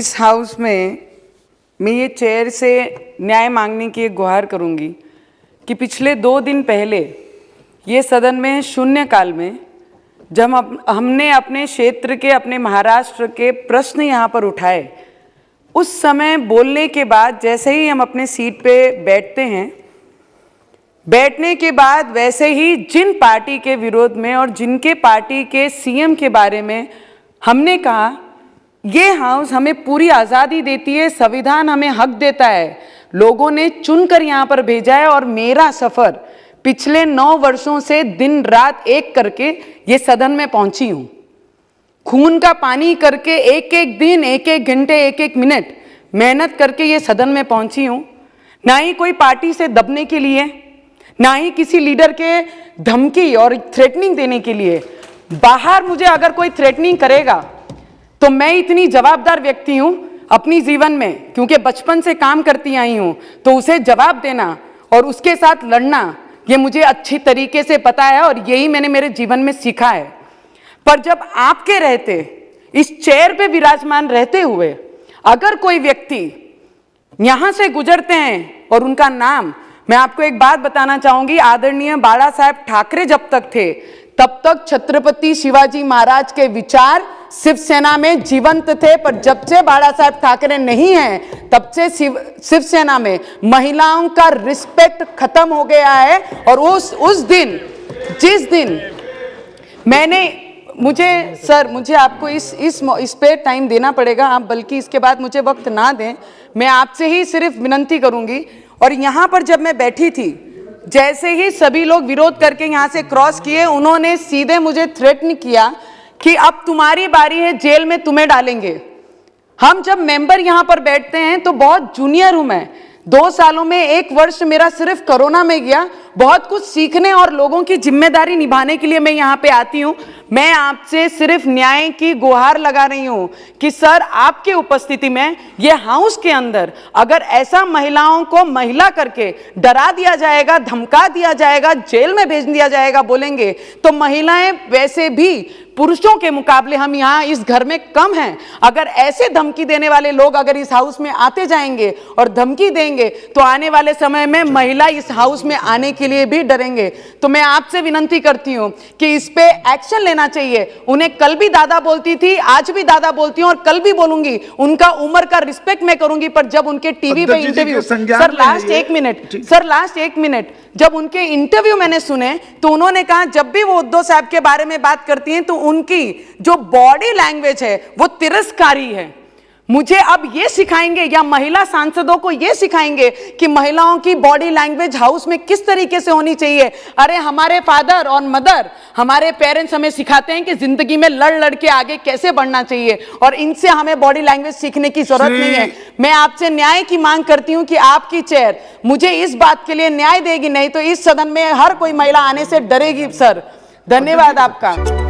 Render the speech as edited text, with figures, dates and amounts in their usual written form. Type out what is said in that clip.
इस हाउस में मैं ये चेयर से न्याय मांगने की एक गुहार करूंगी कि पिछले 2 दिन पहले ये सदन में शून्यकाल में जब हमने अपने क्षेत्र के, अपने महाराष्ट्र के प्रश्न यहाँ पर उठाए, उस समय बोलने के बाद जैसे ही हम अपने सीट पे बैठते हैं, बैठने के बाद वैसे ही जिन पार्टी के विरोध में और जिनके पार्टी के सीएम के बारे में हमने कहा, ये हाउस हमें पूरी आज़ादी देती है, संविधान हमें हक देता है, लोगों ने चुनकर यहाँ पर भेजा है और मेरा सफ़र पिछले 9 वर्षों से दिन रात एक करके ये सदन में पहुंची हूँ। खून का पानी करके एक एक दिन, एक एक घंटे, एक एक मिनट मेहनत करके ये सदन में पहुंची हूँ। ना ही कोई पार्टी से दबने के लिए, ना ही किसी लीडर के धमकी और थ्रेटनिंग देने के लिए। बाहर मुझे अगर कोई थ्रेटनिंग करेगा तो मैं इतनी जवाबदार व्यक्ति हूँ अपनी जीवन में, क्योंकि बचपन से काम करती आई हूँ, तो उसे जवाब देना और उसके साथ लड़ना ये मुझे अच्छी तरीके से पता है और यही मैंने मेरे जीवन में सीखा है। पर जब आपके रहते, इस चेयर पे विराजमान रहते हुए अगर कोई व्यक्ति यहाँ से गुजरते हैं और उनका नाम, मैं आपको एक बात बताना चाहूंगी, आदरणीय बाला साहेब ठाकरे जब तक थे तब तक छत्रपति शिवाजी महाराज के विचार शिवसेना में जीवंत थे। पर जब से बाला साहेब ठाकरे नहीं है तब से शिवसेना में महिलाओं का रिस्पेक्ट खत्म हो गया है। और उस दिन, जिस दिन मुझे आपको इस पे टाइम देना पड़ेगा, आप बल्कि इसके बाद मुझे वक्त ना दें, मैं आपसे ही सिर्फ विनती करूंगी। और यहाँ पर जब मैं बैठी थी, जैसे ही सभी लोग विरोध करके यहाँ से क्रॉस किए, उन्होंने सीधे मुझे थ्रेटन किया कि अब तुम्हारी बारी है, जेल में तुम्हें डालेंगे। हम जब मेंबर यहाँ पर बैठते हैं तो बहुत जूनियर हूं मैं, 2 सालों में 1 वर्ष मेरा सिर्फ कोरोना में गया। बहुत कुछ सीखने और लोगों की जिम्मेदारी निभाने के लिए मैं यहाँ पे आती हूँ। मैं आपसे सिर्फ न्याय की गुहार लगा रही हूँ कि सर, आपके उपस्थिति में ये हाउस के अंदर अगर ऐसा महिलाओं को महिला करके डरा दिया जाएगा, धमका दिया जाएगा, जेल में भेज दिया जाएगा बोलेंगे, तो महिलाएं वैसे भी पुरुषों के मुकाबले हम यहाँ इस घर में कम हैं। अगर ऐसे धमकी देने वाले लोग अगर इस हाउस में आते जाएंगे और धमकी देंगे तो आने वाले समय में महिला इस हाउस में आने के लिए भी डरेंगे। तो मैं आपसे विनती करती हूँ कि इस पे एक्शन लेना चाहिए। उन्हें कल भी दादा बोलती थी, आज भी दादा बोलती हूँ और कल भी बोलूंगी। उनका उम्र का रिस्पेक्ट मैं करूंगी, पर जब उनके टीवी पे इंटरव्यू, सर लास्ट 1 मिनट, जब उनके इंटरव्यू मैंने सुने तो उन्होंने कहा जब भी वो उद्धव साहब के बारे में बात करती हैं तो उनकी जो बॉडी लैंग्वेज है वो तिरस्कारी है। मुझे अब ये सिखाएंगे या महिला सांसदों को ये सिखाएंगे कि महिलाओं की बॉडी लैंग्वेज हाउस में किस तरीके से होनी चाहिए। अरे हमारे फादर और मदर, हमारे पेरेंट्स हमें सिखाते हैं कि जिंदगी में लड़ लड़ के आगे कैसे बढ़ना चाहिए, और इनसे हमें बॉडी लैंग्वेज सीखने की जरूरत नहीं है। मैं आपसे न्याय की मांग करती हूं कि आपकी चेयर मुझे इस बात के लिए न्याय देगी, नहीं तो इस सदन में हर कोई महिला आने से डरेगी। सर, धन्यवाद आपका।